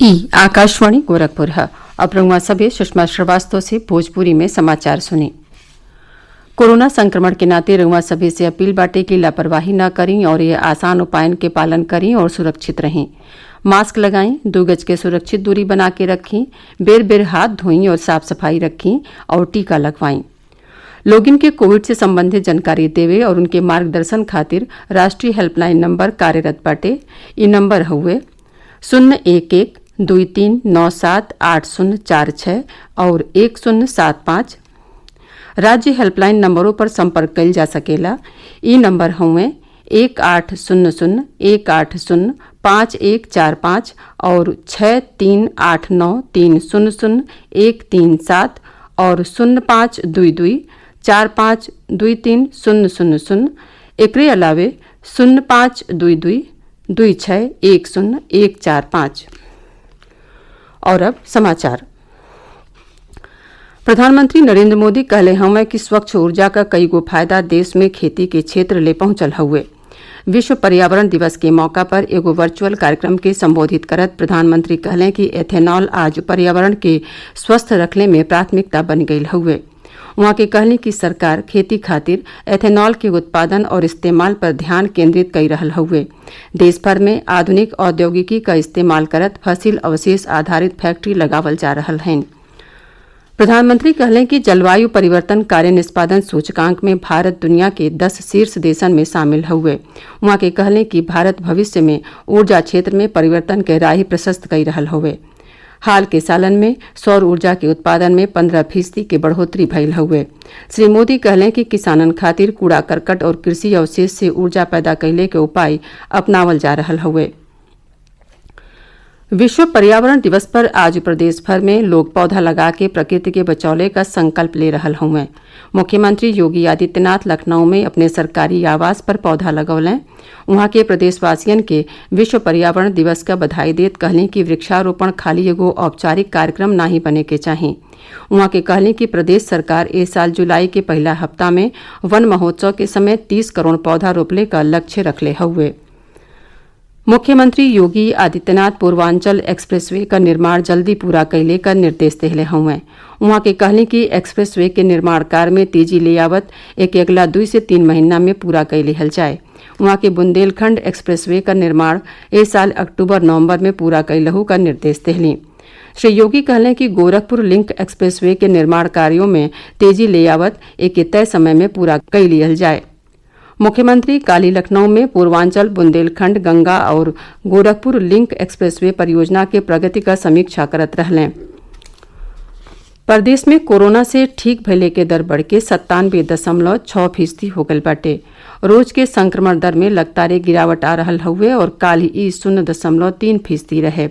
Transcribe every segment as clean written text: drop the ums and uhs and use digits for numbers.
ई आकाशवाणी गोरखपुर है। अब रंगवा सभे सुषमा श्रीवास्तव से भोजपुरी में समाचार सुने। कोरोना संक्रमण के नाते रंगवा सभे से अपील बाटे की लापरवाही न करें और ये आसान उपायन के पालन करें और सुरक्षित रहें। मास्क लगाएं, 2 गज के सुरक्षित दूरी बना के रखें, बेर बेर हाथ धोएं और साफ सफाई रखें और टीका लगवाएं। लोगिन के कोविड से संबंधित जानकारी देवे और उनके मार्गदर्शन खातिर राष्ट्रीय हेल्पलाइन नंबर कार्यरत बाटे। ई नंबर हुए 011-2397-8046 और 1075। राज्य हेल्पलाइन नंबरों पर संपर्क कइल जा सकेला। ई नंबर हुए 1800-180-5145 और 6389-300-137 और 0522-4523-000। एकरे अलावे 0522-2610-145। और अब समाचार। प्रधानमंत्री नरेंद्र मोदी कहले हमें कि स्वच्छ ऊर्जा का कई गो फायदा देश में खेती के क्षेत्र ले पहुंचल हुए। विश्व पर्यावरण दिवस के मौका पर एगो वर्चुअल कार्यक्रम के संबोधित करत प्रधानमंत्री कहले कि एथेनॉल आज पर्यावरण के स्वस्थ रखने में प्राथमिकता बन गई हुए। वहां के कहने की सरकार खेती खातिर एथेनॉल के उत्पादन और इस्तेमाल पर ध्यान केंद्रित कर रहल हुए। देश भर में आधुनिक औद्योगिकी का इस्तेमाल करत फसिल अवशेष आधारित फैक्ट्री लगावल जा रहल हैं। प्रधानमंत्री कहलें कि जलवायु परिवर्तन कार्य निष्पादन सूचकांक में भारत दुनिया के 10 शीर्ष देशन में शामिल हुए। वहां के कहलें कि भारत भविष्य में ऊर्जा क्षेत्र में परिवर्तन के राह प्रशस्त कर रहल हुए। हाल के सालन में सौर ऊर्जा के उत्पादन में 15% के बढ़ोतरी भइल हुए। श्री मोदी कहलें कि किसानन खातिर कूड़ा करकट और कृषि अवशेष से ऊर्जा पैदा कैले के उपाय अपनावल जा रहल हुए। विश्व पर्यावरण दिवस पर आज प्रदेश भर में लोग पौधा लगा के प्रकृति के बचौले का संकल्प ले रहल हुए। मुख्यमंत्री योगी आदित्यनाथ लखनऊ में अपने सरकारी आवास पर पौधा लगौलें। वहां के प्रदेशवासियन के विश्व पर्यावरण दिवस का बधाई देत कहलें कि वृक्षारोपण खाली एगो औपचारिक कार्यक्रम नहीं बने के चाहिए। वहां के कहलें कि प्रदेश सरकार इस साल जुलाई के पहला हफ्ता में वन महोत्सव के समय 30 करोड़ पौधा रोपले का लक्ष्य रखले हुए। मुख्यमंत्री योगी आदित्यनाथ पूर्वांचल एक्सप्रेसवे का निर्माण जल्दी पूरा कैले का निर्देश दिले हुए। वहां के कहने की एक्सप्रेसवे के निर्माण कार्य में तेजी ले आवत एक अगला 2 से 3 महीना में पूरा कर लिहल जाए। वहां के बुंदेलखंड एक्सप्रेसवे का निर्माण इस साल अक्टूबर-नवंबर में पूरा कैलहू का निर्देश दिली। श्री योगी कहलें कि गोरखपुर लिंक एक्सप्रेसवे के निर्माण कार्यों में तेजी ले आवत एक तय समय में पूरा कर लिहल जाए। मुख्यमंत्री काली लखनऊ में पूर्वांचल बुंदेलखंड गंगा और गोरखपुर लिंक एक्सप्रेसवे परियोजना के प्रगति का समीक्षा करत रहलें। प्रदेश में कोरोना से ठीक भइले के दर बढ़ के 97.6% हो गल बाटे। रोज के संक्रमण दर में लगातार गिरावट आ रहल हुए और काल ही 0.3% रहे।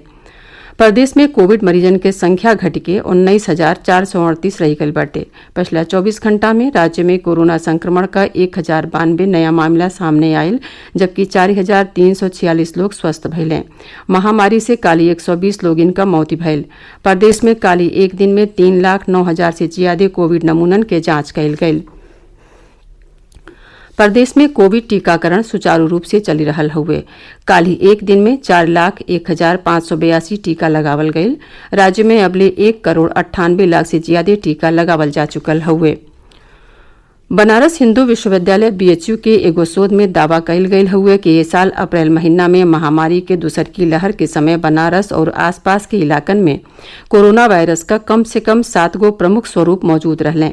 प्रदेश में कोविड मरीजन के संख्या घट के 19,438 रह गई बाटे। पिछला 24 घंटा में राज्य में कोरोना संक्रमण का 1092 नया मामला सामने आयल, जबकि 4,346 लोग स्वस्थ भइले। महामारी से काली 120 लोग इनका मौत भइल। प्रदेश में काली एक दिन में 3,09,000 से ज्यादा कोविड नमूनन के जांच कइल गइल। प्रदेश में कोविड टीकाकरण सुचारू रूप से चली रहल हुए। काल ही एक दिन में 4,01,582 टीका लगावल गयल। राज्य में अबले 1,98,00,000 से ज्यादा टीका लगावल जा चुकल हुए। बनारस हिंदू विश्वविद्यालय BHU के एगो शोध में दावा कइल गयल हुए कि ये साल अप्रैल महीना में महामारी के दूसर की लहर के समय बनारस और आसपास के इलाकन में कोरोना वायरस का कम से कम 7 गो प्रमुख स्वरूप मौजूद रहलें।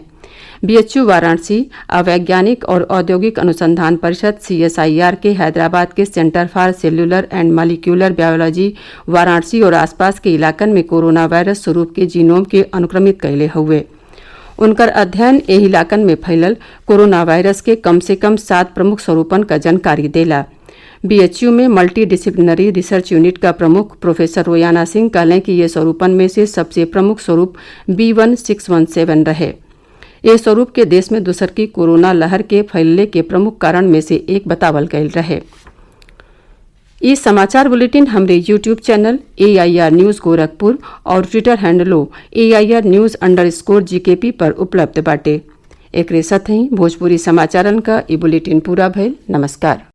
BHU वाराणसी, वैज्ञानिक और औद्योगिक अनुसंधान परिषद CSIR के हैदराबाद के centre for cellular and molecular biology Varanasi और आसपास के इलाकन में कोरोना वायरस स्वरूप के जीनोम के अनुक्रमित कैले हुए। उनकर अध्ययन एही इलाकन में फैलल कोरोना वायरस के कम से कम 7 प्रमुख स्वरूपन का जानकारी देला। BHU में मल्टी डिसिप्लिनरी रिसर्च यूनिट का प्रमुख प्रोफेसर रोयाना सिंह कहलें कि ये स्वरूपन में से सबसे प्रमुख स्वरूप B1617 रहे। ये स्वरूप के देश में दूसर की कोरोना लहर के फैलने के प्रमुख कारण में से एक बतावल गयल रहे। इस समाचार बुलेटिन हमरे YouTube channel AIR news Gorakhpur और ट्विटर हैंडलो AIR news_GKP पर उपलब्ध बाटे। एकरे साथ ही भोजपुरी समाचारन का ई बुलेटिन पूरा भइल। नमस्कार।